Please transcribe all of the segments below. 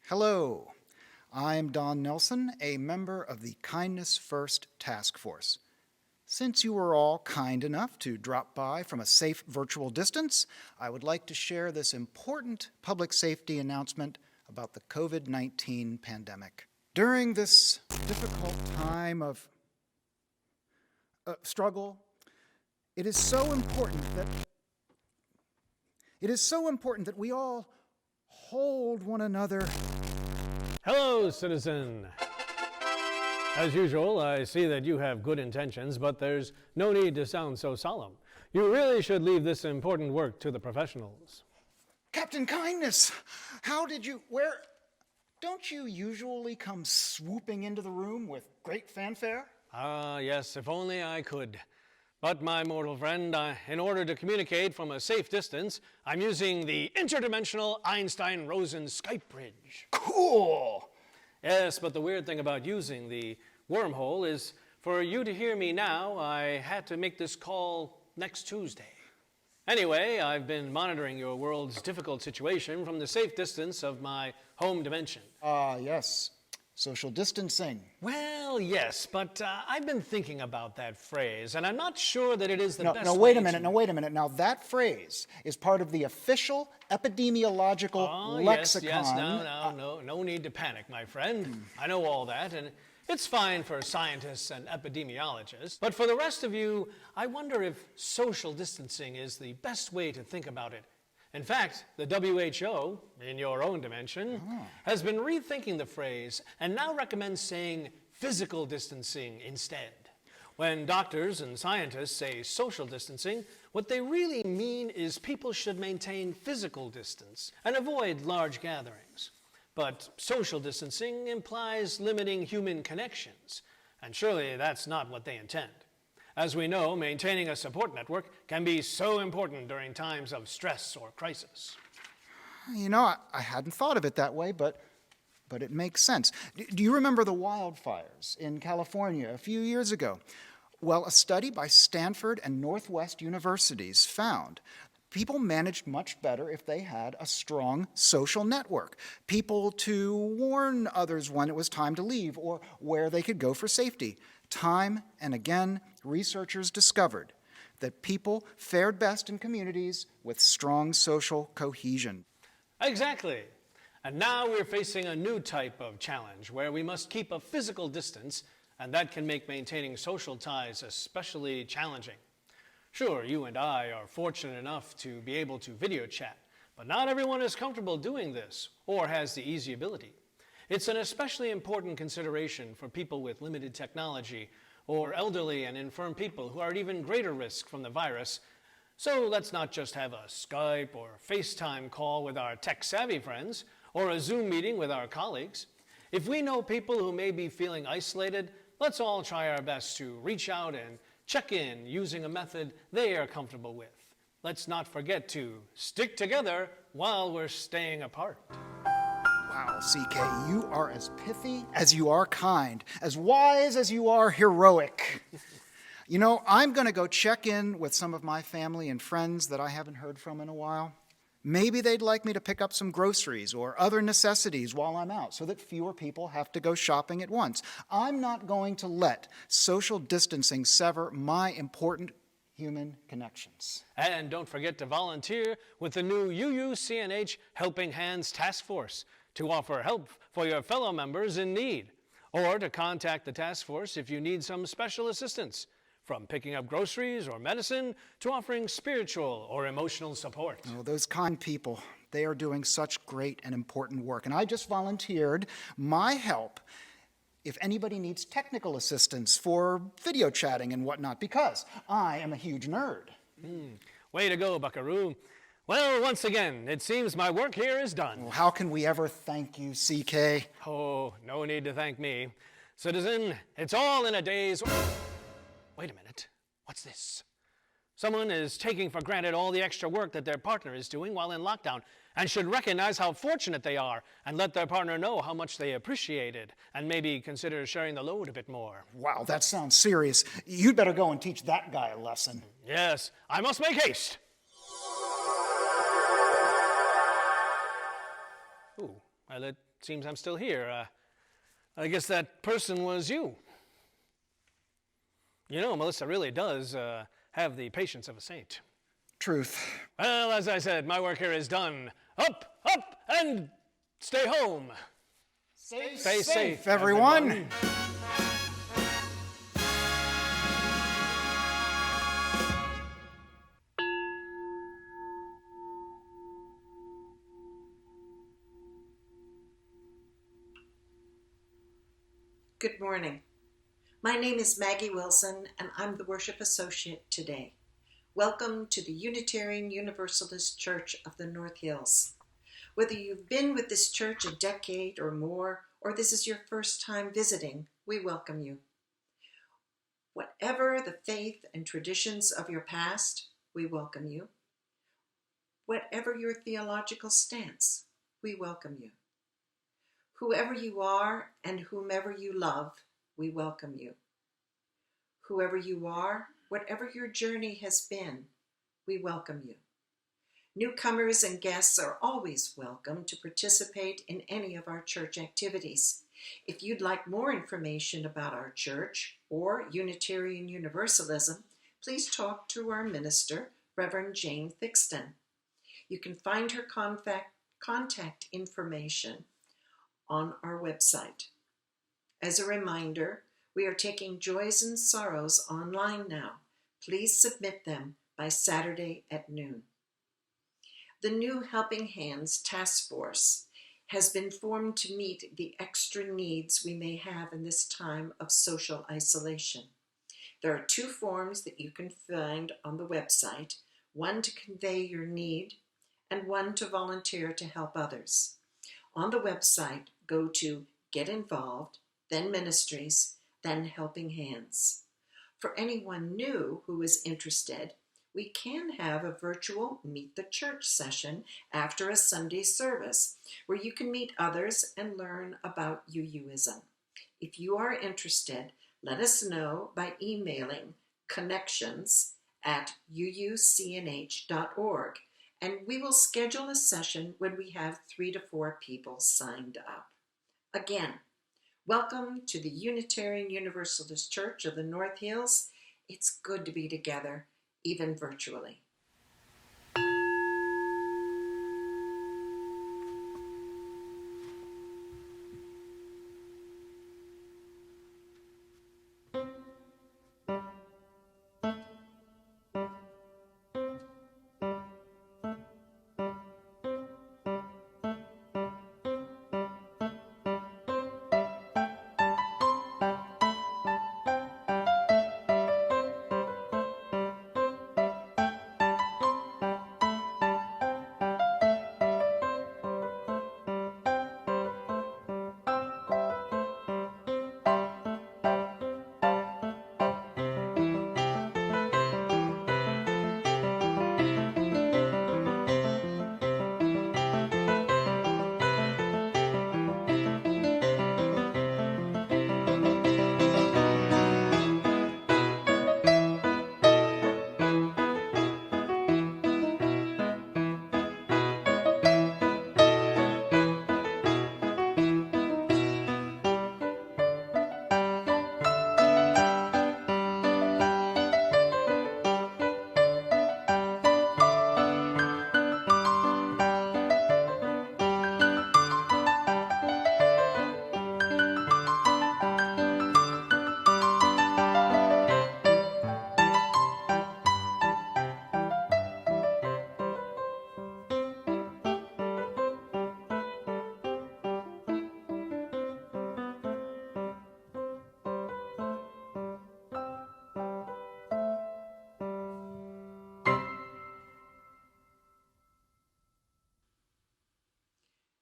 Hello, I'm Don Nelson, a member of the Kindness First Task Force. Since you were all kind enough to drop by from a safe virtual distance, I would like to share this important public safety announcement about the COVID-19 pandemic. During this difficult time of struggle, it is so important that we all hold one another. Hello, citizen. As usual, I see that you have good intentions, but there's no need to sound so solemn. You really should leave this important work to the professionals. Captain Kindness, don't you usually come swooping into the room with great fanfare? Yes, if only I could. But my mortal friend, in order to communicate from a safe distance, I'm using the interdimensional Einstein-Rosen Skype bridge. Cool! Yes, but the weird thing about using the wormhole is for you to hear me now, I had to make this call next Tuesday. Anyway, I've been monitoring your world's difficult situation from the safe distance of my home dimension. Yes. Social distancing. Well, yes, but I've been thinking about that phrase, and I'm not sure that it is the best No, wait a minute. Now, that phrase is part of the official epidemiological lexicon. Yes, no need to panic, my friend. I know all that, and it's fine for scientists and epidemiologists. But for the rest of you, I wonder if social distancing is the best way to think about it. In fact, the WHO, in your own dimension, has been rethinking the phrase and now recommends saying physical distancing instead. When doctors and scientists say social distancing, what they really mean is people should maintain physical distance and avoid large gatherings. But social distancing implies limiting human connections, and surely that's not what they intend. As we know, maintaining a support network can be so important during times of stress or crisis. You know, I hadn't thought of it that way, but it makes sense. Do you remember the wildfires in California a few years ago? Well, a study by Stanford and Northwest universities found people managed much better if they had a strong social network. People to warn others when it was time to leave or where they could go for safety. Time and again, researchers discovered that people fared best in communities with strong social cohesion. Exactly. And now we're facing a new type of challenge where we must keep a physical distance, and that can make maintaining social ties especially challenging. Sure, you and I are fortunate enough to be able to video chat, but not everyone is comfortable doing this or has the easy ability. It's an especially important consideration for people with limited technology or elderly and infirm people who are at even greater risk from the virus. So let's not just have a Skype or FaceTime call with our tech-savvy friends or a Zoom meeting with our colleagues. If we know people who may be feeling isolated, let's all try our best to reach out and check in using a method they are comfortable with. Let's not forget to stick together while we're staying apart. Wow, CK, you are as pithy as you are kind, as wise as you are heroic. You know, I'm going to go check in with some of my family and friends that I haven't heard from in a while. Maybe they'd like me to pick up some groceries or other necessities while I'm out so that fewer people have to go shopping at once. I'm not going to let social distancing sever my important human connections. And don't forget to volunteer with the new UUCNH Helping Hands Task Force to offer help for your fellow members in need, or to contact the task force if you need some special assistance, from picking up groceries or medicine to offering spiritual or emotional support. Oh, those kind people, they are doing such great and important work. And I just volunteered my help if anybody needs technical assistance for video chatting and whatnot, because I am a huge nerd. Way to go, Buckaroo. Well, once again, it seems my work here is done. Well, how can we ever thank you, CK? Oh, no need to thank me. Citizen, it's all in a day's... Wait a minute. What's this? Someone is taking for granted all the extra work that their partner is doing while in lockdown and should recognize how fortunate they are and let their partner know how much they appreciate it and maybe consider sharing the load a bit more. Wow, that sounds serious. You'd better go and teach that guy a lesson. Yes, I must make haste. Ooh, I let seems I'm still here. I guess that person was you. You know, Melissa really does have the patience of a saint. Truth. Well, as I said, my work here is done. Up, and stay home. Stay safe, everyone. Good morning. My name is Maggie Wilson, and I'm the worship associate today. Welcome to the Unitarian Universalist Church of the North Hills. Whether you've been with this church a decade or more, or this is your first time visiting, we welcome you. Whatever the faith and traditions of your past, we welcome you. Whatever your theological stance, we welcome you. Whoever you are and whomever you love, we welcome you. Whoever you are, whatever your journey has been, we welcome you. Newcomers and guests are always welcome to participate in any of our church activities. If you'd like more information about our church or Unitarian Universalism, please talk to our minister, Reverend Jane Thixton. You can find her contact information on our website. As a reminder, we are taking joys and sorrows online now. Please submit them by Saturday at noon. The new Helping Hands Task Force has been formed to meet the extra needs we may have in this time of social isolation. There are 2 forms that you can find on the website, one to convey your need and one to volunteer to help others. On the website, go to Get Involved, then Ministries, then Helping Hands. For anyone new who is interested, we can have a virtual Meet the Church session after a Sunday service where you can meet others and learn about UUism. If you are interested, let us know by emailing connections@uucnh.org, and we will schedule a session when we have 3 to 4 people signed up. Again, welcome to the Unitarian Universalist Church of the North Hills. It's good to be together, even virtually.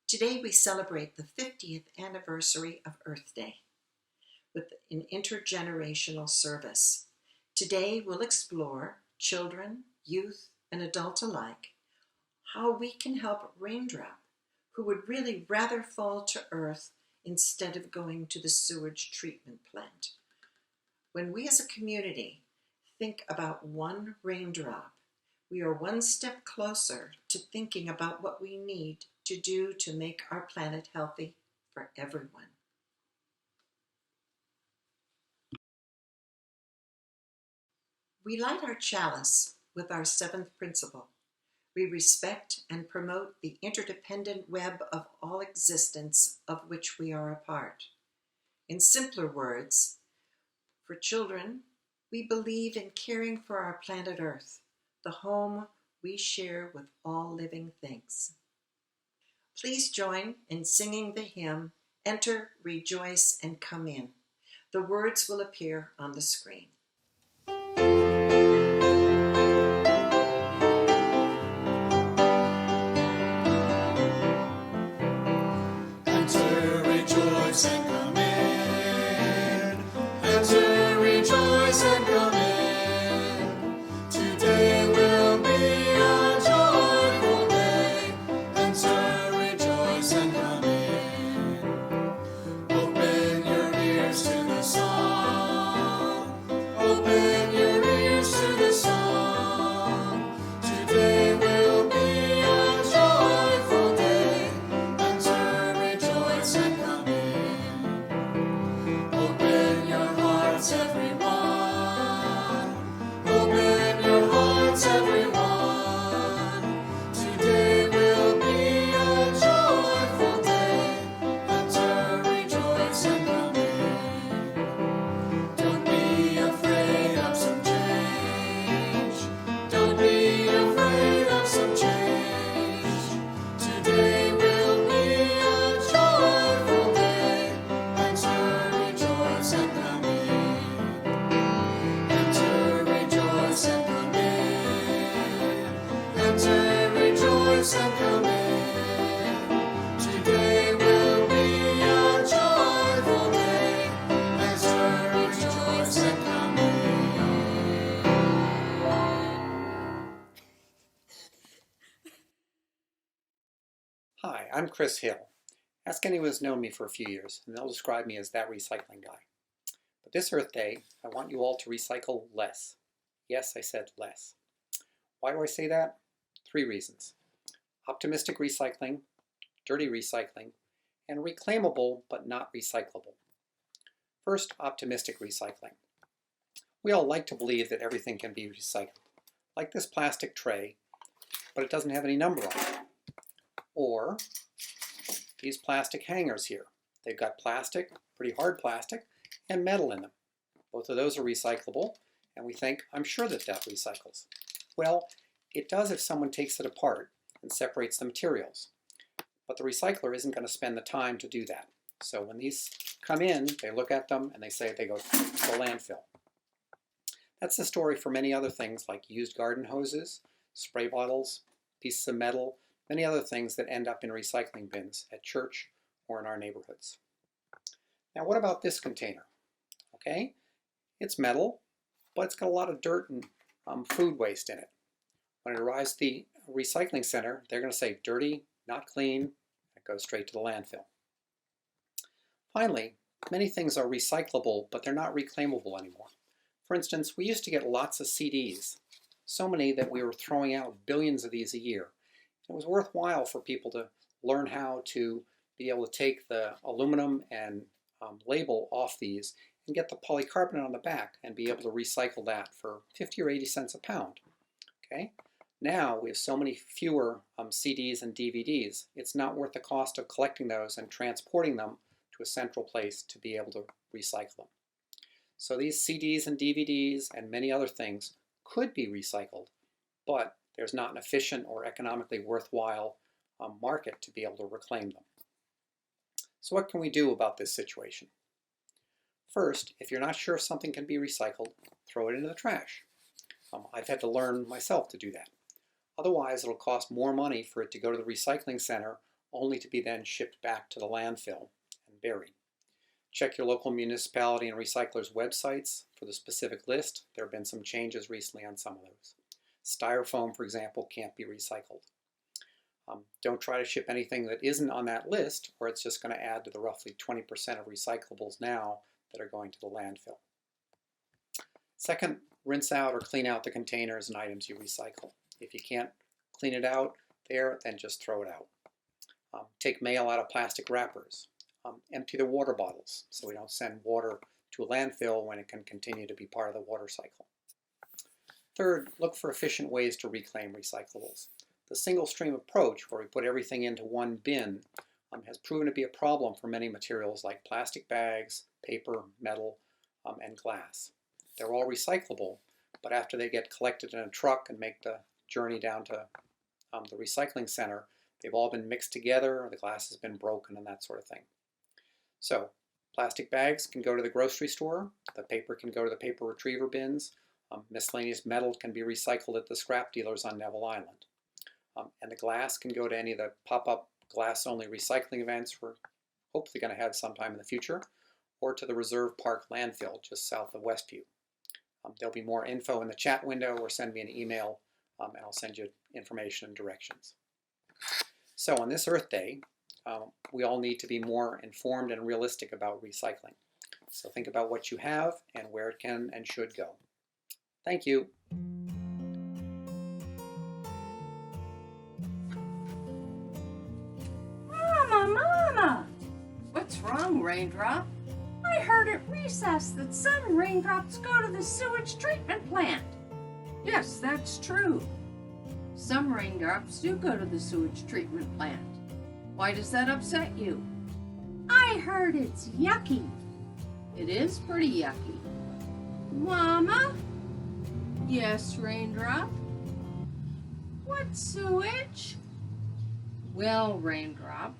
Today we celebrate the 50th anniversary of Earth Day with an intergenerational service. Today we'll explore, children, youth, and adult alike, how we can help Raindrop, who would really rather fall to Earth instead of going to the sewage treatment plant. When we as a community think about one raindrop, we are one step closer to thinking about what we need to do to make our planet healthy for everyone. We light our chalice with our seventh principle. We respect and promote the interdependent web of all existence of which we are a part. In simpler words, for children, we believe in caring for our planet Earth, the home we share with all living things. Please join in singing the hymn, Enter, Rejoice, and Come In. The words will appear on the screen. Enter, rejoice, and come in. Enter, rejoice, and come in. Today will be a joyful day. Enter, rejoice, and come in. Open your ears to the song. Open your ears to the song. Today will be a joyful day. Enter, rejoice, and come in. Open your hearts, everyone. Open your hearts, everyone. Today will be a joyful day. Enter, rejoice, and come in. Don't be afraid of some change. Don't be afraid of some change. Today will be a joyful day. Enter, rejoice, and come in. Enter, rejoice, and come in. Enter, rejoice, and come in. Today will be a joyful day. Enter, rejoice, and come in. Hi, I'm Chris Hill. Ask anyone who's known me for a few years, and they'll describe me as that recycling guy. But this Earth Day, I want you all to recycle less. Yes, I said less. Why do I say that? 3 reasons. Optimistic recycling, dirty recycling, and reclaimable but not recyclable. First, optimistic recycling. We all like to believe that everything can be recycled, like this plastic tray, but it doesn't have any number on it. Or these plastic hangers here. They've got plastic, pretty hard plastic, and metal in them. Both of those are recyclable, and we think, I'm sure that that recycles. Well, it does if someone takes it apart and separates the materials. But the recycler isn't going to spend the time to do that. So when these come in, they look at them and they say they go to the landfill. That's the story for many other things like used garden hoses, spray bottles, pieces of metal, many other things that end up in recycling bins at church or in our neighborhoods. Now what about this container? Okay, it's metal, but it's got a lot of dirt and food waste in it. When it arrives at the recycling center, they're going to say dirty, not clean. It goes straight to the landfill. Finally, many things are recyclable, but they're not reclaimable anymore. For instance, we used to get lots of CDs, so many that we were throwing out billions of these a year. It was worthwhile for people to learn how to be able to take the aluminum and label off these and get the polycarbonate on the back and be able to recycle that for 50 or 80 cents a pound. Okay? Now we have so many fewer CDs and DVDs, it's not worth the cost of collecting those and transporting them to a central place to be able to recycle them. So these CDs and DVDs and many other things could be recycled, but there's not an efficient or economically worthwhile market to be able to reclaim them. So what can we do about this situation? First, if you're not sure if something can be recycled, throw it into the trash. I've had to learn myself to do that. Otherwise, it'll cost more money for it to go to the recycling center, only to be then shipped back to the landfill and buried. Check your local municipality and recyclers' websites for the specific list. There have been some changes recently on some of those. Styrofoam, for example, can't be recycled. Don't try to ship anything that isn't on that list, or it's just going to add to the roughly 20% of recyclables now that are going to the landfill. Second, rinse out or clean out the containers and items you recycle. If you can't clean it out there, then just throw it out. Take mail out of plastic wrappers. Empty the water bottles so we don't send water to a landfill when it can continue to be part of the water cycle. Third, look for efficient ways to reclaim recyclables. The single stream approach, where we put everything into one bin, has proven to be a problem for many materials like plastic bags, paper, metal, and glass. They're all recyclable, but after they get collected in a truck and make the journey down to the recycling center, they've all been mixed together, the glass has been broken, and that sort of thing. So, plastic bags can go to the grocery store, the paper can go to the paper retriever bins, miscellaneous metal can be recycled at the scrap dealers on Neville Island. And the glass can go to any of the pop-up glass-only recycling events we're hopefully going to have sometime in the future, or to the Reserve Park landfill just south of Westview. There'll be more info in the chat window, or send me an email and I'll send you information and directions. So on this Earth Day, we all need to be more informed and realistic about recycling. So think about what you have and where it can and should go. Thank you. Mama! What's wrong, Raindrop? I heard at recess that some raindrops go to the sewage treatment plant. Yes, that's true. Some raindrops do go to the sewage treatment plant. Why does that upset you? I heard it's yucky. It is pretty yucky. Mama? Yes, Raindrop? What sewage? Well, Raindrop,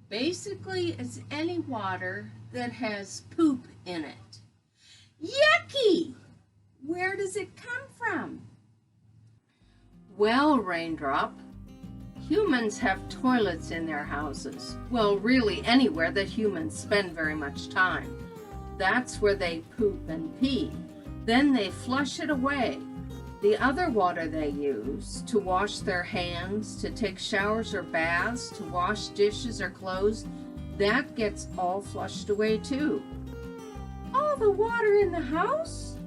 basically it's any water that has poop in it. Yucky! Where does it come from? Well, Raindrop, humans have toilets in their houses. Well, really anywhere that humans spend very much time. That's where they poop and pee. Then they flush it away. The other water they use to wash their hands, to take showers or baths, to wash dishes or clothes, that gets all flushed away too. All the water in the house?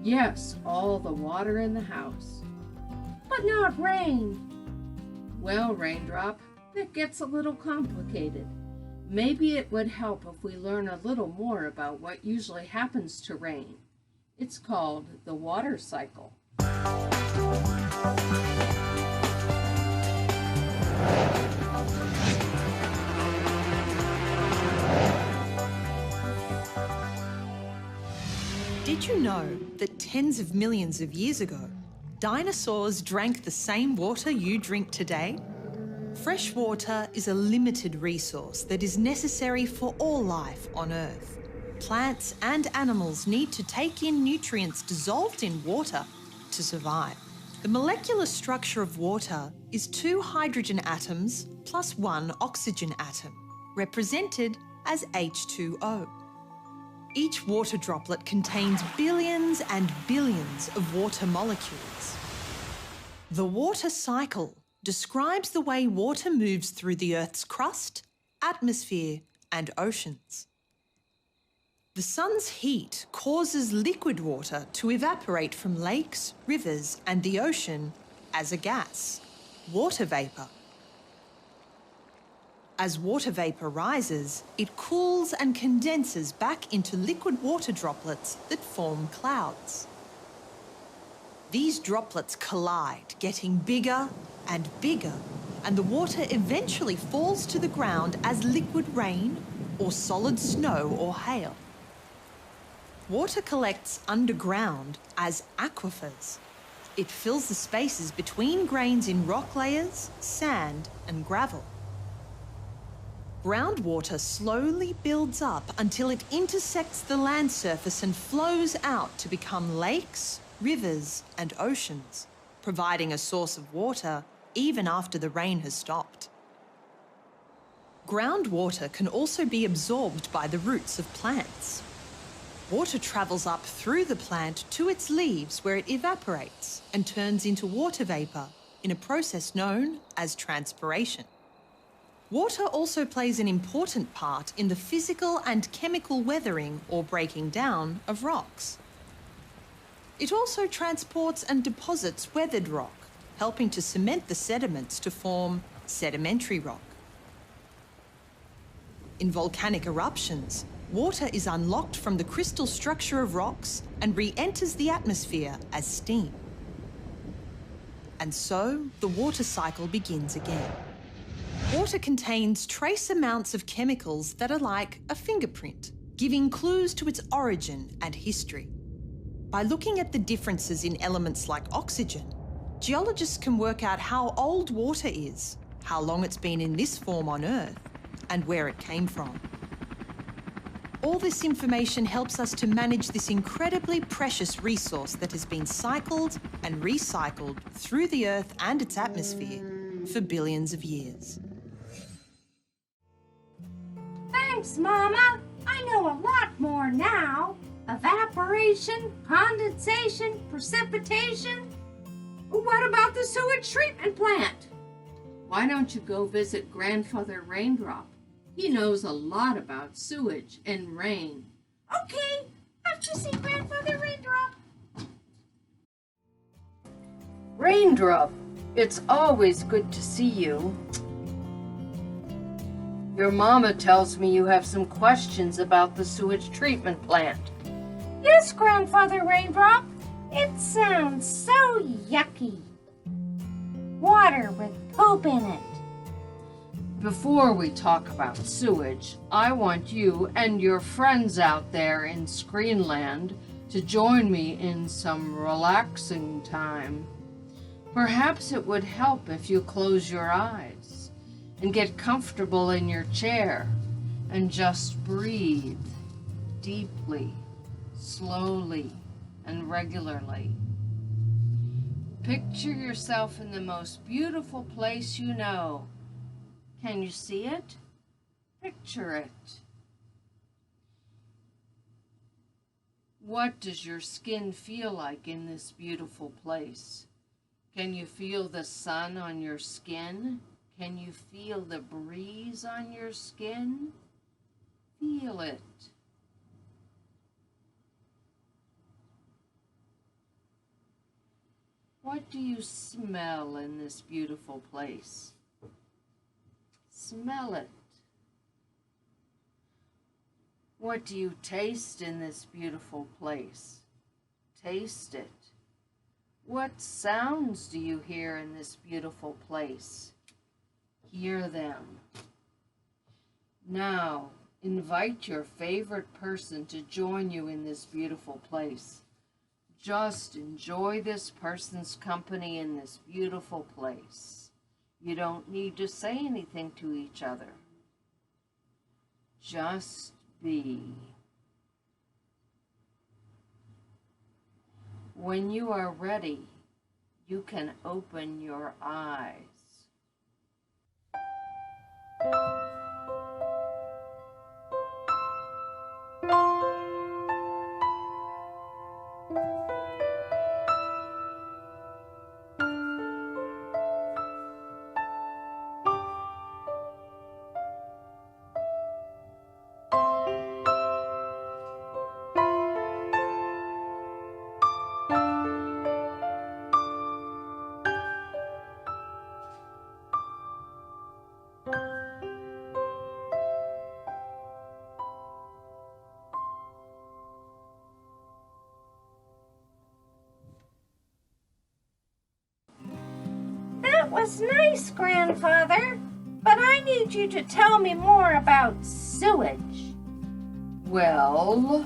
Yes, all the water in the house. But not rain. Well, Raindrop, that gets a little complicated. Maybe it would help if we learn a little more about what usually happens to rain. It's called the water cycle. Did you know that tens of millions of years ago, dinosaurs drank the same water you drink today? Fresh water is a limited resource that is necessary for all life on Earth. Plants and animals need to take in nutrients dissolved in water to survive. The molecular structure of water is 2 hydrogen atoms plus 1 oxygen atom, represented as H2O. Each water droplet contains billions and billions of water molecules. The water cycle describes the way water moves through the Earth's crust, atmosphere, and oceans. The sun's heat causes liquid water to evaporate from lakes, rivers, and the ocean as a gas, water vapour. As water vapour rises, it cools and condenses back into liquid water droplets that form clouds. These droplets collide, getting bigger and bigger, and the water eventually falls to the ground as liquid rain or solid snow or hail. Water collects underground as aquifers. It fills the spaces between grains in rock layers, sand, and gravel. Groundwater slowly builds up until it intersects the land surface and flows out to become lakes, rivers, and oceans, providing a source of water even after the rain has stopped. Groundwater can also be absorbed by the roots of plants. Water travels up through the plant to its leaves, where it evaporates and turns into water vapour in a process known as transpiration. Water also plays an important part in the physical and chemical weathering or breaking down of rocks. It also transports and deposits weathered rock, helping to cement the sediments to form sedimentary rock. In volcanic eruptions, water is unlocked from the crystal structure of rocks and re-enters the atmosphere as steam. And so, the water cycle begins again. Water contains trace amounts of chemicals that are like a fingerprint, giving clues to its origin and history. By looking at the differences in elements like oxygen, geologists can work out how old water is, how long it's been in this form on Earth, and where it came from. All this information helps us to manage this incredibly precious resource that has been cycled and recycled through the Earth and its atmosphere for billions of years. Thanks, Mama. I know a lot more now. Evaporation, condensation, precipitation. What about the sewage treatment plant? Why don't you go visit Grandfather Raindrop? He knows a lot about sewage and rain. Okay, have to see Grandfather Raindrop. Raindrop, it's always good to see you. Your mama tells me you have some questions about the sewage treatment plant. Yes, Grandfather Raindrop. It sounds so yucky. Water with poop in it. Before we talk about sewage, I want you and your friends out there in Screenland to join me in some relaxing time. Perhaps it would help if you close your eyes and get comfortable in your chair and just breathe deeply, slowly, and regularly. Picture yourself in the most beautiful place you know. Can you see it? Picture it. What does your skin feel like in this beautiful place? Can you feel the sun on your skin? Can you feel the breeze on your skin? Feel it. What do you smell in this beautiful place? Smell it. What do you taste in this beautiful place? Taste it. What sounds do you hear in this beautiful place? Hear them. Now, invite your favorite person to join you in this beautiful place. Just enjoy this person's company in this beautiful place. You don't need to say anything to each other. Just be. When you are ready, you can open your eyes. That was nice, Grandfather, but I need you to tell me more about sewage. Well,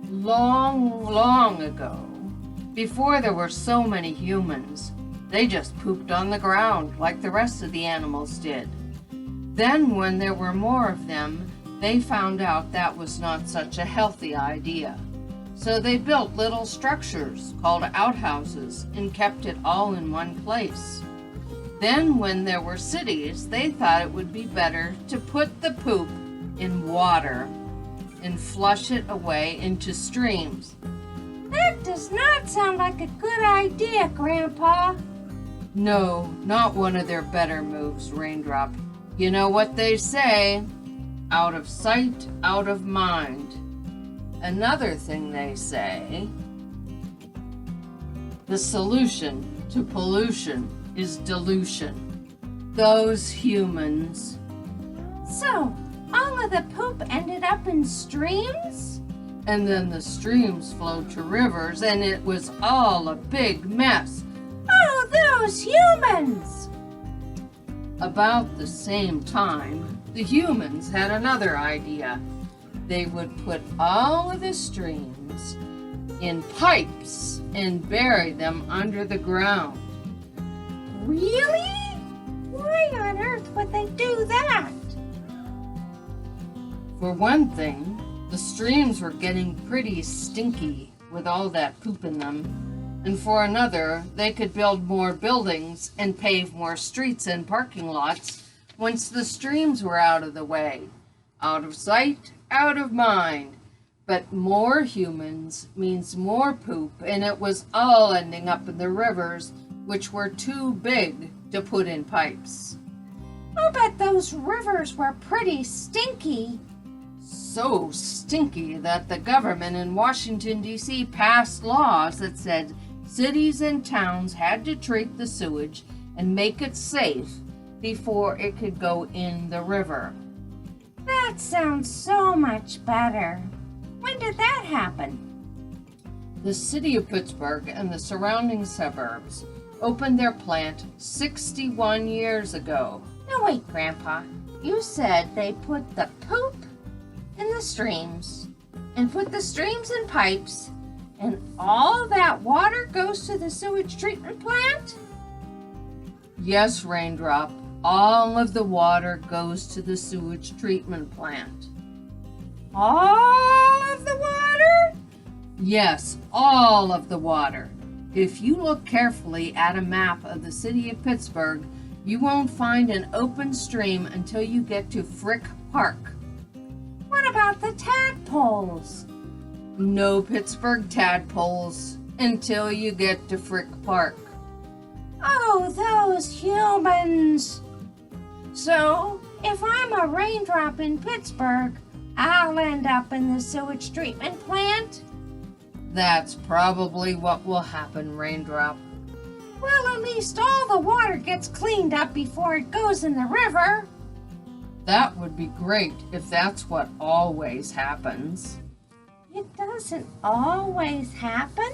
long ago, before there were so many humans, they just pooped on the ground like the rest of the animals did. Then when there were more of them, they found out that was not such a healthy idea. So they built little structures called outhouses and kept it all in one place. Then when there were cities, they thought it would be better to put the poop in water and flush it away into streams. That does not sound like a good idea, Grandpa. No, not one of their better moves, Raindrop. You know what they say, out of sight, out of mind. Another thing they say, the solution to pollution is dilution. Those humans. So, all of the poop ended up in streams? And then the streams flowed to rivers, and it was all a big mess. Oh, those humans! About the same time, the humans had another idea. They would put all of the streams in pipes and bury them under the ground. Really? Why on earth would they do that? For one thing, the streams were getting pretty stinky with all that poop in them. And for another, they could build more buildings and pave more streets and parking lots once the streams were out of the way. Out of sight, out of mind. But more humans means more poop, and it was all ending up in the rivers, which were too big to put in pipes. I'll bet those rivers were pretty stinky. So stinky that the government in Washington, D.C. passed laws that said cities and towns had to treat the sewage and make it safe before it could go in the river. That sounds so much better. When did that happen? The city of Pittsburgh and the surrounding suburbs opened their plant 61 years ago. No, wait, Grandpa. You said they put the poop in the streams and put the streams in pipes, and all that water goes to the sewage treatment plant? Yes, Raindrop, all of the water goes to the sewage treatment plant. All of the water? Yes, all of the water. If you look carefully at a map of the city of Pittsburgh, you won't find an open stream until you get to Frick Park. What about the tadpoles? No Pittsburgh tadpoles until you get to Frick Park. Oh, those humans. So, if I'm a raindrop in Pittsburgh, I'll end up in the sewage treatment plant? That's probably what will happen, Raindrop. Well, at least all the water gets cleaned up before it goes in the river. That would be great if that's what always happens. It doesn't always happen.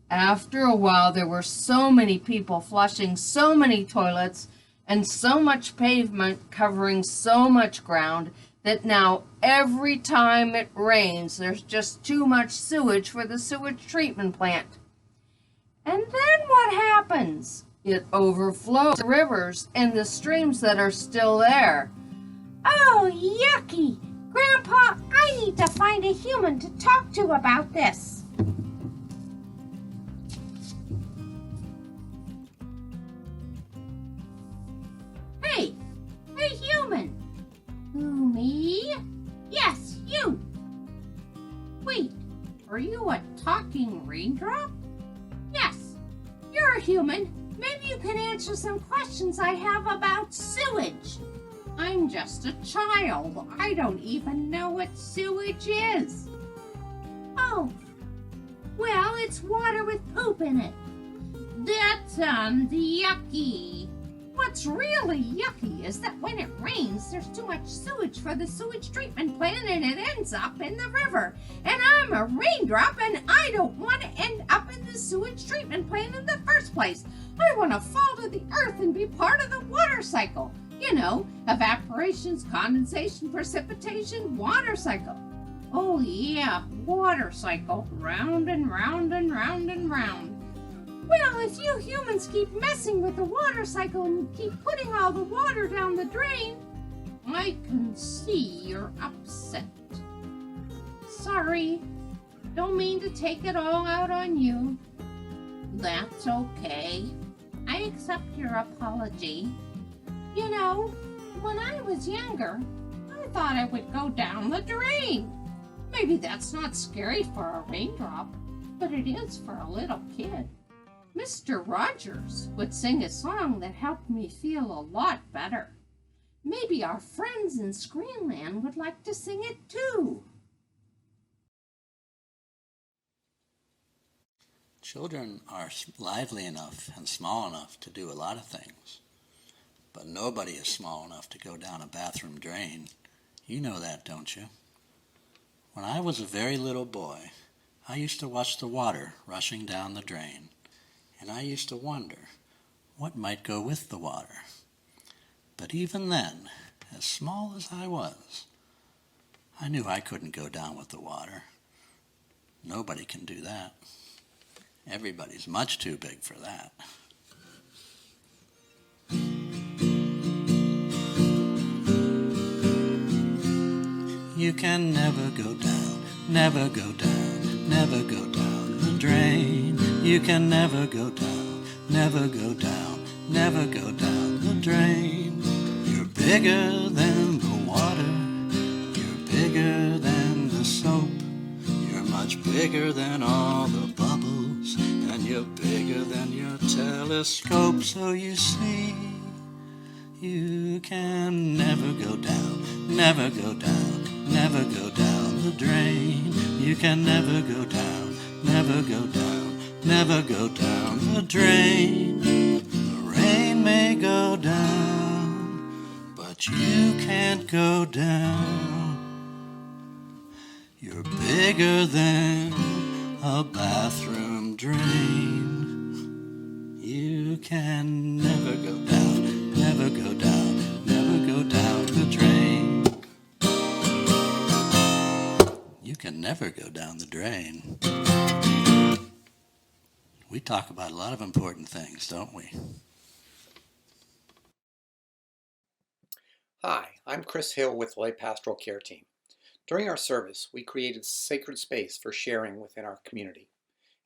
After a while, there were so many people flushing so many toilets and so much pavement covering so much ground that now every time it rains, there's just too much sewage for the sewage treatment plant. And then what happens? It overflows the rivers and the streams that are still there. Oh, yucky! Grandpa, I need to find a human to talk to about this. Hey! Hey, human! Who, me? Yes, you! Wait, are you a talking raindrop? Yes, you're a human. Maybe you can answer some questions I have about sewage. I'm just a child. I don't even know what sewage is. Oh, well, it's water with poop in it. That sounds yucky. What's really yucky is that when it rains, there's too much sewage for the sewage treatment plant and it ends up in the river. And I'm a raindrop and I don't want to end up in the sewage treatment plant in the first place. I want to fall to the earth and be part of the water cycle. You know, evaporation, condensation, precipitation, water cycle. Oh yeah, water cycle. Round and round and round and round. Well, if you humans keep messing with the water cycle and keep putting all the water down the drain, I can see you're upset. Sorry, don't mean to take it all out on you. That's okay. I accept your apology. You know, when I was younger, I thought I would go down the drain. Maybe that's not scary for a raindrop, but it is for a little kid. Mr. Rogers would sing a song that helped me feel a lot better. Maybe our friends in Screenland would like to sing it too. Children are lively enough and small enough to do a lot of things. But nobody is small enough to go down a bathroom drain. You know that, don't you? When I was a very little boy, I used to watch the water rushing down the drain, and I used to wonder what might go with the water. But even then, as small as I was, I knew I couldn't go down with the water. Nobody can do that. Everybody's much too big for that. You can never go down, never go down, never go down the drain. You can never go down, never go down, never go down the drain. You're bigger than the water, you're bigger than the soap. You're much bigger than all the bubbles, and you're bigger than your telescope. So you see, you can never go down, never go down, never go down the drain. You can never go down, never go down, never go down the drain. The rain may go down, but you can't go down. You're bigger than a bathroom drain. You can never go down, never go down, never go down the drain. You can never go down the drain. We talk about a lot of important things, don't we? Hi, I'm Chris Hill with the Lay Pastoral Care Team. During our service, we created sacred space for sharing within our community.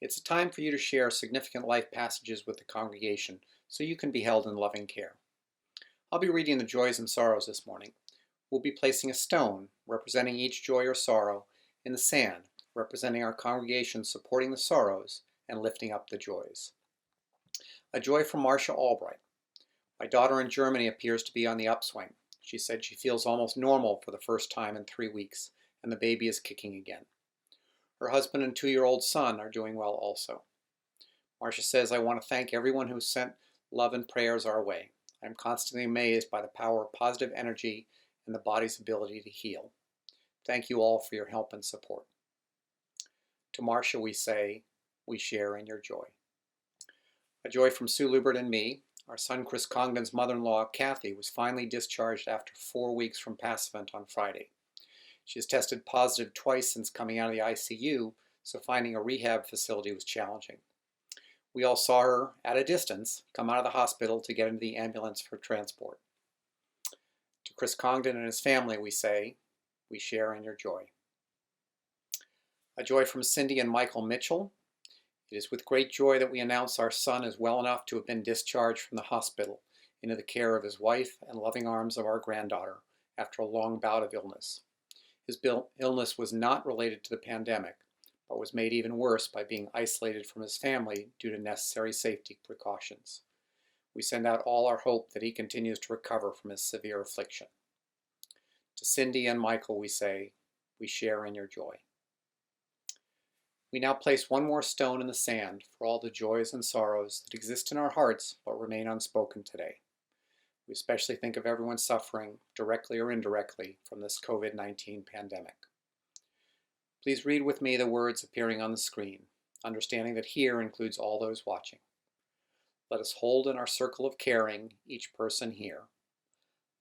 It's a time for you to share significant life passages with the congregation so you can be held in loving care. I'll be reading the joys and sorrows this morning. We'll be placing a stone representing each joy or sorrow in the sand, representing our congregation supporting the sorrows and lifting up the joys. A joy from Marcia Albright. My daughter in Germany appears to be on the upswing. She said she feels almost normal for the first time in 3 weeks, and the baby is kicking again. Her husband and 2-year-old son are doing well also. Marcia says, I want to thank everyone who sent love and prayers our way. I'm constantly amazed by the power of positive energy and the body's ability to heal. Thank you all for your help and support. To Marcia we say, we share in your joy. A joy from Sue Lubert and me. Our son Chris Congdon's mother-in-law Kathy was finally discharged after 4 weeks from Passivant on Friday. She has tested positive twice since coming out of the ICU, so finding a rehab facility was challenging. We all saw her at a distance come out of the hospital to get into the ambulance for transport. To Chris Congdon and his family we say, we share in your joy. A joy from Cindy and Michael Mitchell. It is with great joy that we announce our son is well enough to have been discharged from the hospital into the care of his wife and loving arms of our granddaughter after a long bout of illness. His illness was not related to the pandemic, but was made even worse by being isolated from his family due to necessary safety precautions. We send out all our hope that he continues to recover from his severe affliction. To Cindy and Michael we say, we share in your joy. We now place one more stone in the sand for all the joys and sorrows that exist in our hearts but remain unspoken today. We especially think of everyone suffering, directly or indirectly, from this COVID-19 pandemic. Please read with me the words appearing on the screen, understanding that here includes all those watching. Let us hold in our circle of caring each person here.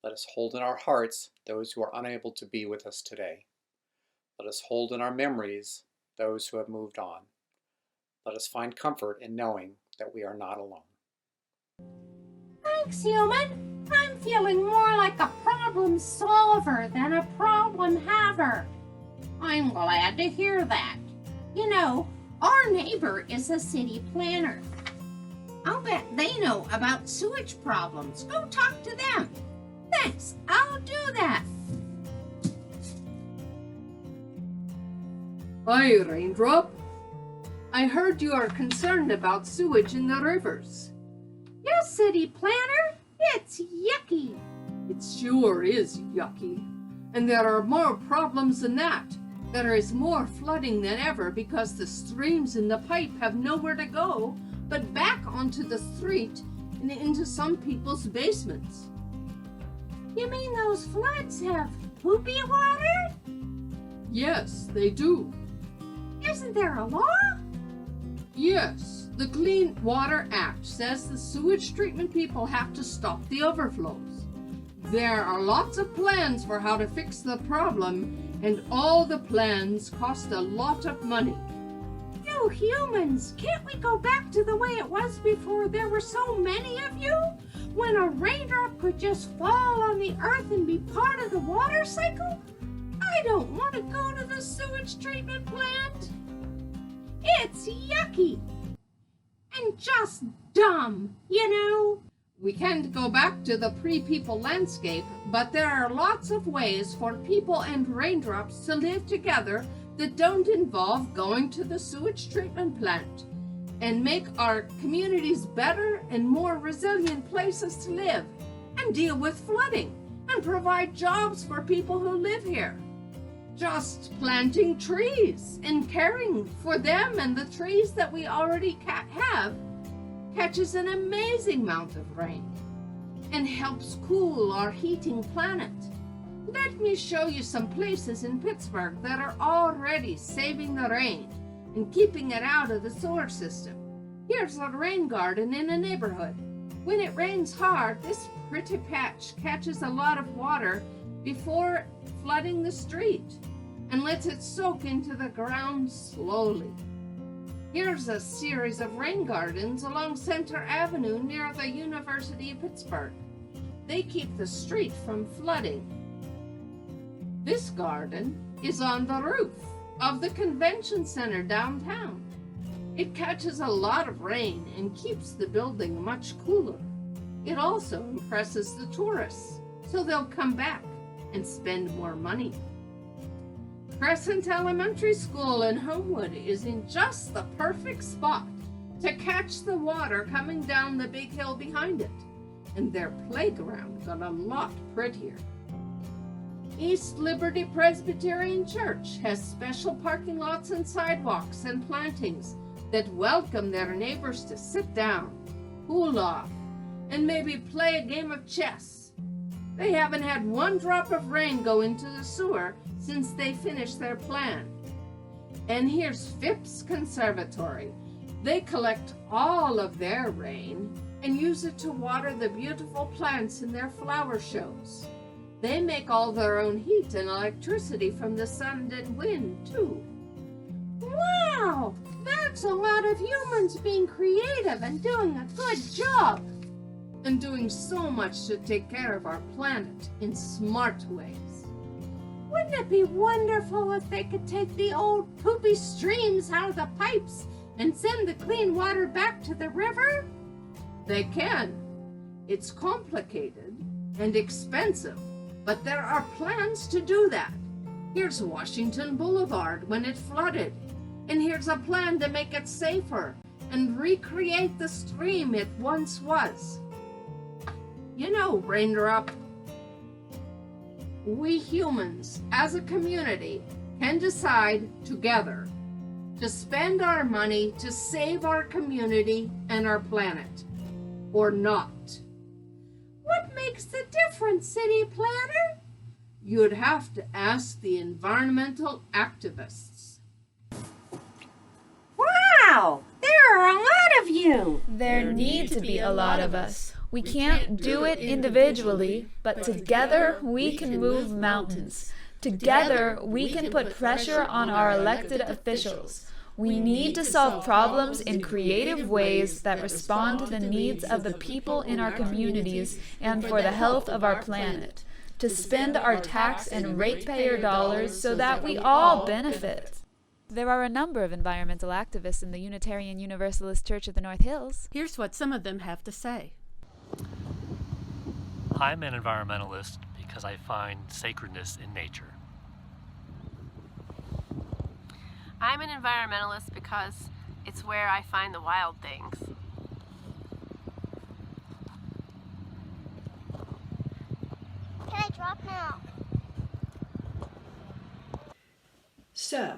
Let us hold in our hearts those who are unable to be with us today. Let us hold in our memories those who have moved on. Let us find comfort in knowing that we are not alone. Thanks, human. I'm feeling more like a problem solver than a problem haver. I'm glad to hear that. You know, our neighbor is a city planner. I'll bet they know about sewage problems. Go talk to them. Thanks, I'll do that. Hi, Raindrop. I heard you are concerned about sewage in the rivers. Yes, city planner, it's yucky. It sure is yucky. And there are more problems than that. There is more flooding than ever because the streams in the pipe have nowhere to go but back onto the street and into some people's basements. You mean those floods have poopy water? Yes, they do. Isn't there a law? Yes, the Clean Water Act says the sewage treatment people have to stop the overflows. There are lots of plans for how to fix the problem, and all the plans cost a lot of money. You humans, can't we go back to the way it was before there were so many of you? When a raindrop could just fall on the earth and be part of the water cycle? I don't want to go to the sewage treatment plant. It's yucky and just dumb, you know. We can't go back to the pre-people landscape, but there are lots of ways for people and raindrops to live together that don't involve going to the sewage treatment plant, and make our communities better and more resilient places to live, and deal with flooding, and provide jobs for people who live here. Just planting trees and caring for them and the trees that we already have catches an amazing amount of rain and helps cool our heating planet. Let me show you some places in Pittsburgh that are already saving the rain and keeping it out of the sewer system. Here's a rain garden in a neighborhood. When it rains hard, this pretty patch catches a lot of water before flooding the street and lets it soak into the ground slowly. Here's a series of rain gardens along Center Avenue near the University of Pittsburgh. They keep the street from flooding. This garden is on the roof of the convention center downtown. It catches a lot of rain and keeps the building much cooler. It also impresses the tourists, so they'll come back and spend more money. Crescent Elementary School in Homewood is in just the perfect spot to catch the water coming down the big hill behind it, and their playground got a lot prettier. East Liberty Presbyterian Church has special parking lots and sidewalks and plantings that welcome their neighbors to sit down, cool off, and maybe play a game of chess. They haven't had one drop of rain go into the sewer since they finished their plan. And here's Phipps Conservatory. They collect all of their rain and use it to water the beautiful plants in their flower shows. They make all their own heat and electricity from the sun and wind, too. Wow, that's a lot of humans being creative and doing a good job. And doing so much to take care of our planet in smart ways. Wouldn't it be wonderful if they could take the old poopy streams out of the pipes and send the clean water back to the river? They can. It's complicated and expensive, but there are plans to do that. Here's Washington Boulevard when it flooded, and here's a plan to make it safer and recreate the stream it once was. You know, Raindrop, we humans, as a community, can decide together to spend our money to save our community and our planet, or not. What makes the difference, city planner? You'd have to ask the environmental activists. Wow, there are a lot of you. There need to be a lot of us. We can't do it individually, but together we can move mountains. Together we can put pressure on our elected officials. We need to solve problems in creative ways that respond to the needs of the people in our communities and for the health of our planet. To spend our tax and ratepayer dollars so that we all benefit. There are a number of environmental activists in the Unitarian Universalist Church of the North Hills. Here's what some of them have to say. I'm an environmentalist because I find sacredness in nature. I'm an environmentalist because it's where I find the wild things. Can I drop now? So,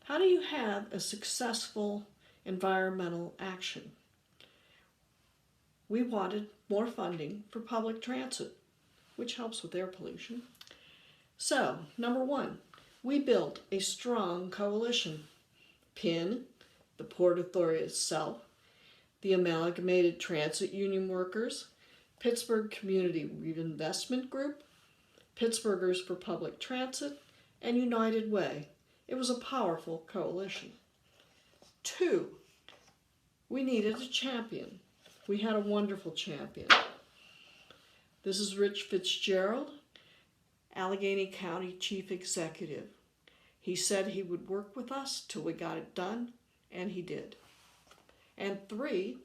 how do you have a successful environmental action? We wanted more funding for public transit. which helps with air pollution. So, number one, we built a strong coalition. PIN, the Port Authority itself, the Amalgamated Transit Union Workers, Pittsburgh Community Reinvestment Group, Pittsburghers for Public Transit, and United Way. It was a powerful coalition. Two, we needed a champion. We had a wonderful champion. This is Rich Fitzgerald, Allegheny County Chief Executive. He said he would work with us till we got it done, and he did. And three,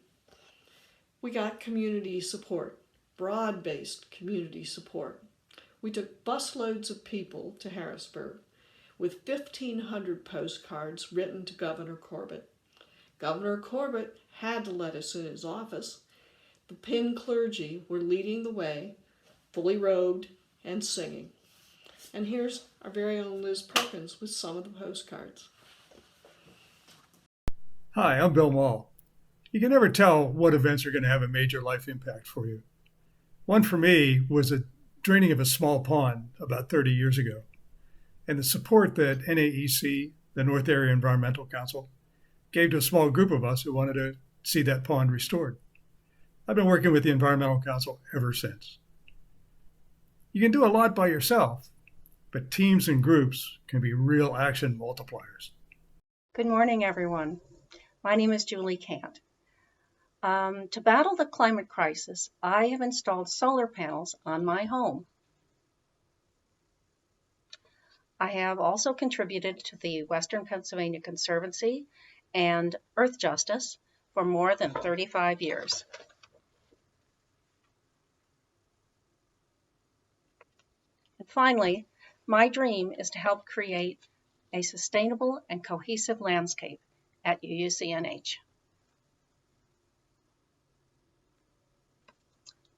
we got community support, broad-based community support. We took busloads of people to Harrisburg with 1,500 postcards written to Governor Corbett. Governor Corbett had to let us in his office. The PIN clergy were leading the way, fully robed and singing. And here's our very own Liz Perkins with some of the postcards. Hi, I'm Bill Mall. You can never tell what events are going to have a major life impact for you. One for me was a draining of a small pond about 30 years ago, and the support that NAEC, the North Area Environmental Council, gave to a small group of us who wanted to see that pond restored. I've been working with the Environmental Council ever since. You can do a lot by yourself, but teams and groups can be real action multipliers. Good morning, everyone. My name is Julie Kant. To battle the climate crisis, I have installed solar panels on my home. I have also contributed to the Western Pennsylvania Conservancy and Earth Justice for more than 35 years. And finally, my dream is to help create a sustainable and cohesive landscape at UUCNH.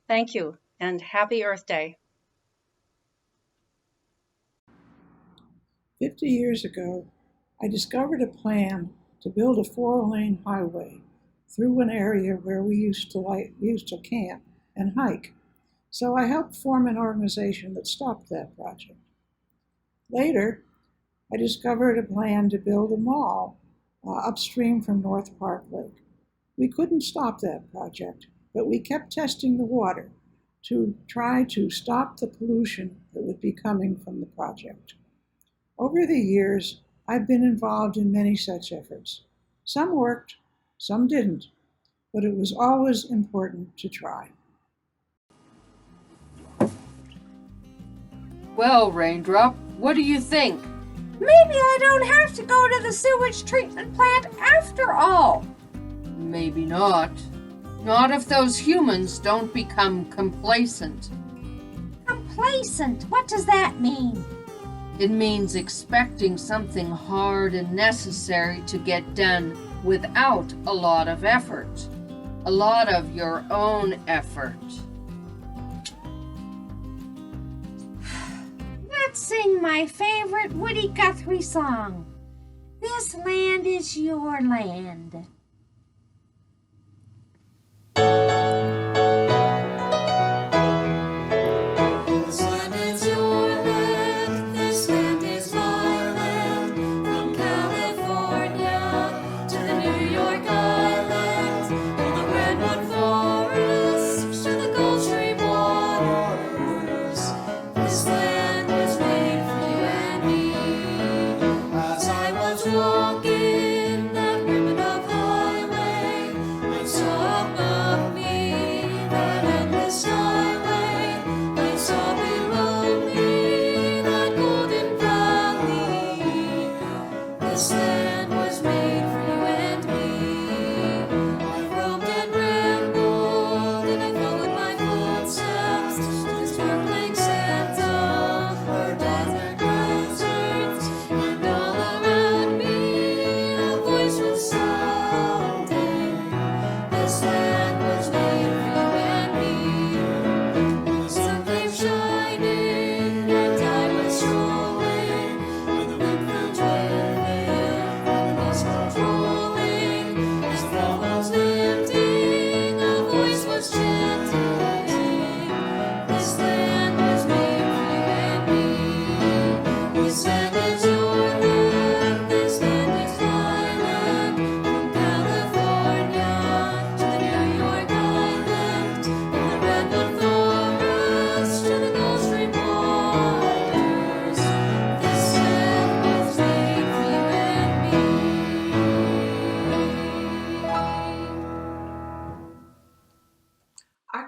Thank you, and happy Earth Day. 50 years ago, I discovered a plan to build a 4-lane highway through an area where we used to camp and hike. So I helped form an organization that stopped that project. Later, I discovered a plan to build a mall upstream from North Park Lake. We couldn't stop that project, but we kept testing the water to try to stop the pollution that would be coming from the project. Over the years, I've been involved in many such efforts. Some worked, some didn't, but it was always important to try. Well, Raindrop, what do you think? Maybe I don't have to go to the sewage treatment plant after all. Maybe not. Not if those humans don't become complacent. Complacent? What does that mean? It means expecting something hard and necessary to get done without a lot of effort. A lot of your own effort. Let's sing my favorite Woody Guthrie song. This land is your land. This land is your land, this land is my land. From California to the New York Islands, from the redwood forests to the Gulf Stream waters. This land was made for you and me. As I was walking that ribbon of highway,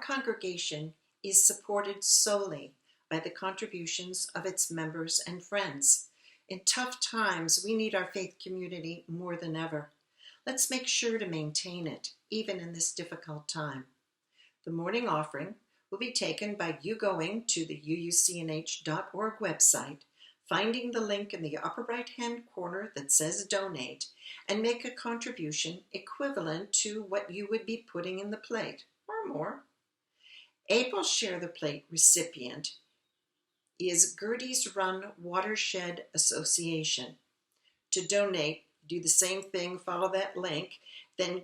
congregation is supported solely by the contributions of its members and friends. In tough times, we need our faith community more than ever. Let's make sure to maintain it, even in this difficult time. The morning offering will be taken by you going to the uucnh.org website, finding the link in the upper right-hand corner that says Donate, and make a contribution equivalent to what you would be putting in the plate, or more. April's Share the Plate recipient is Gertie's Run Watershed Association. To donate, do the same thing, follow that link, then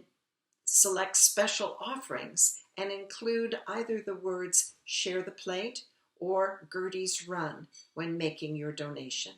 select special offerings and include either the words Share the Plate or Gertie's Run when making your donation.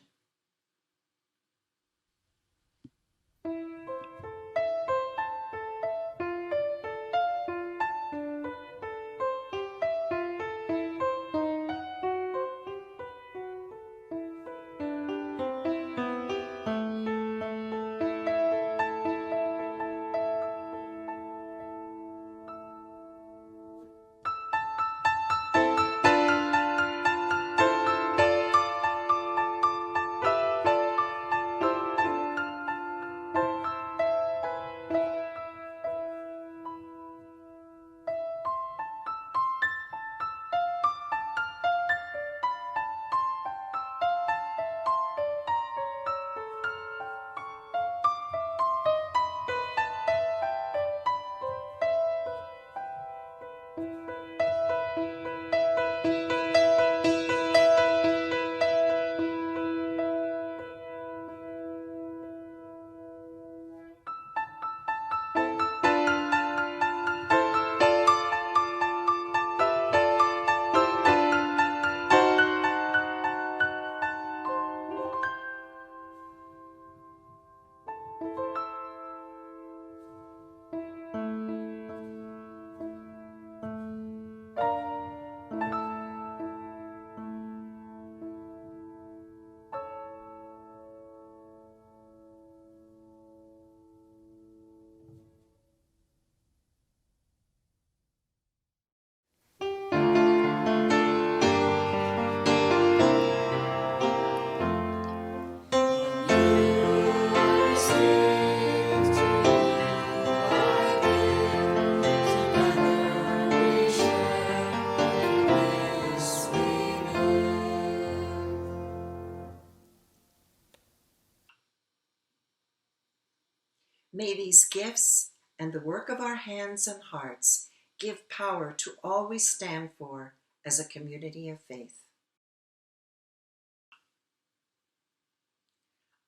May these gifts and the work of our hands and hearts give power to all we stand for as a community of faith.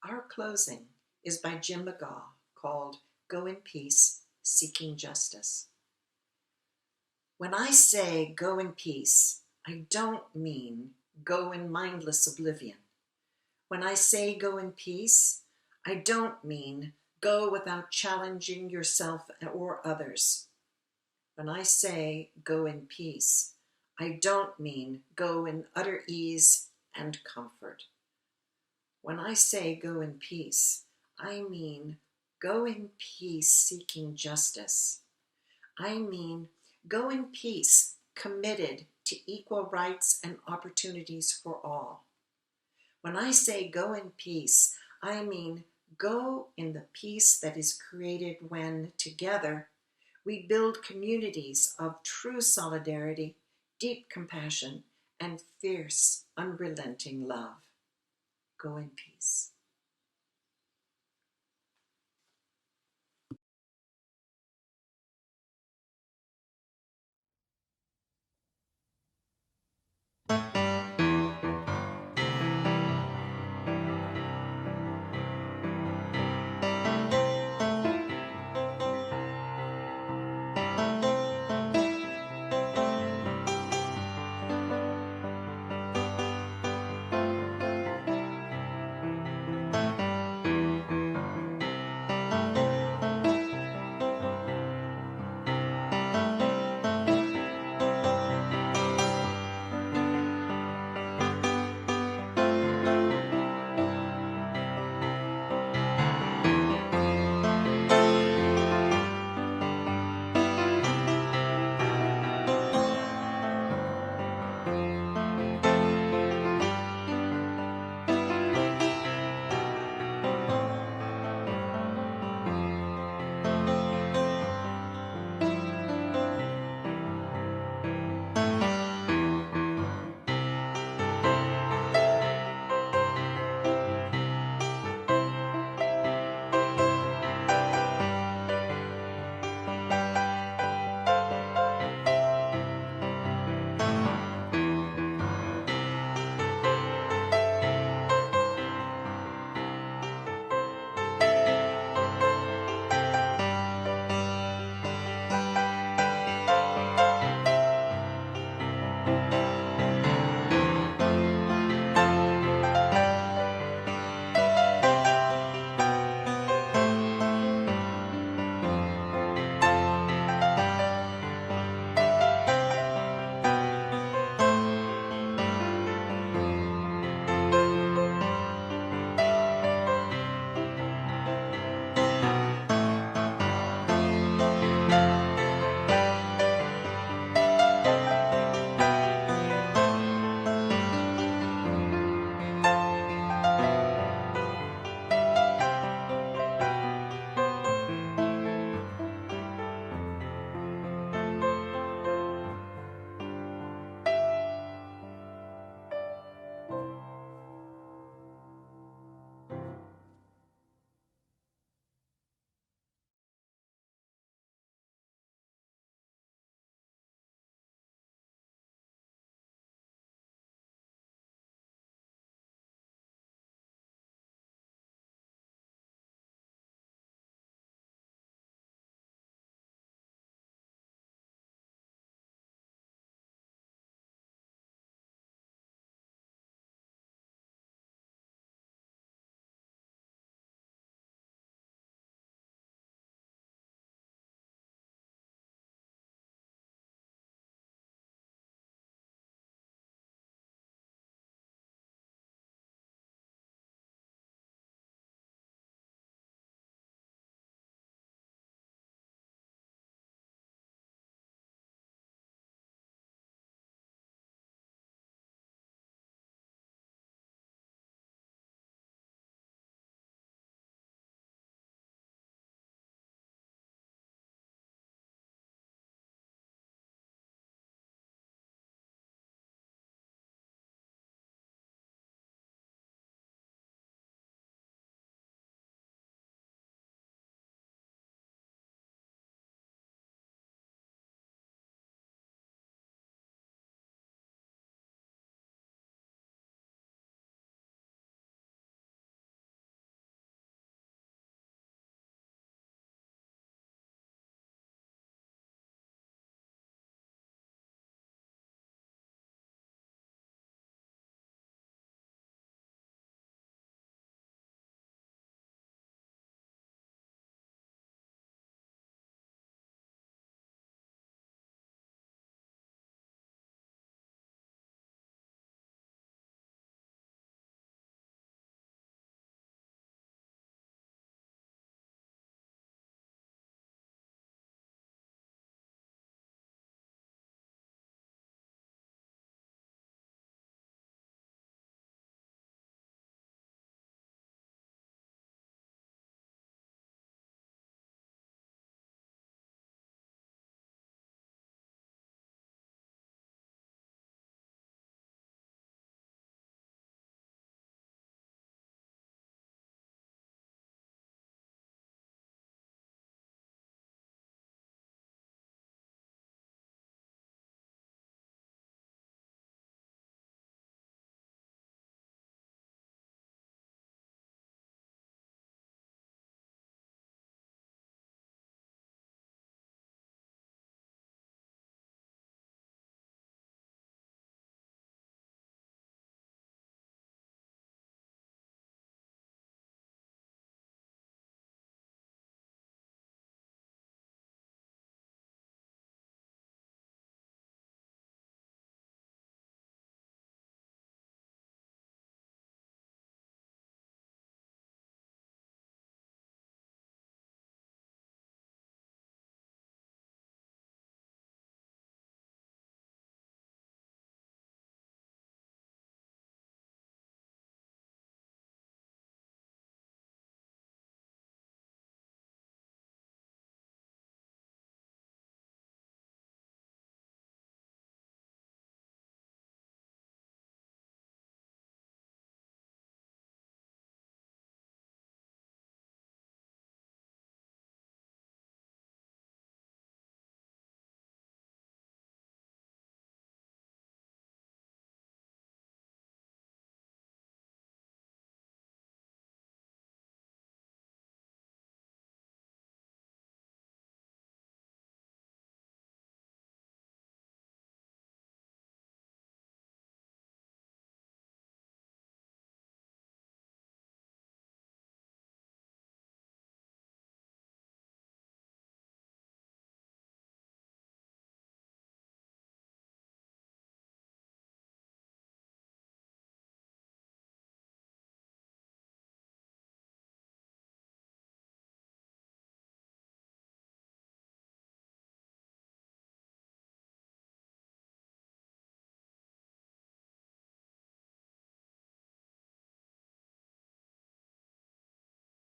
Our closing is by Jim McGaw, called Go in Peace, Seeking Justice. When I say go in peace, I don't mean go in mindless oblivion. When I say go in peace, I don't mean go without challenging yourself or others. When I say go in peace, I don't mean go in utter ease and comfort. When I say go in peace, I mean go in peace seeking justice. I mean go in peace committed to equal rights and opportunities for all. When I say go in peace, I mean go in the peace that is created when, together, we build communities of true solidarity, deep compassion, and fierce, unrelenting love. Go in peace.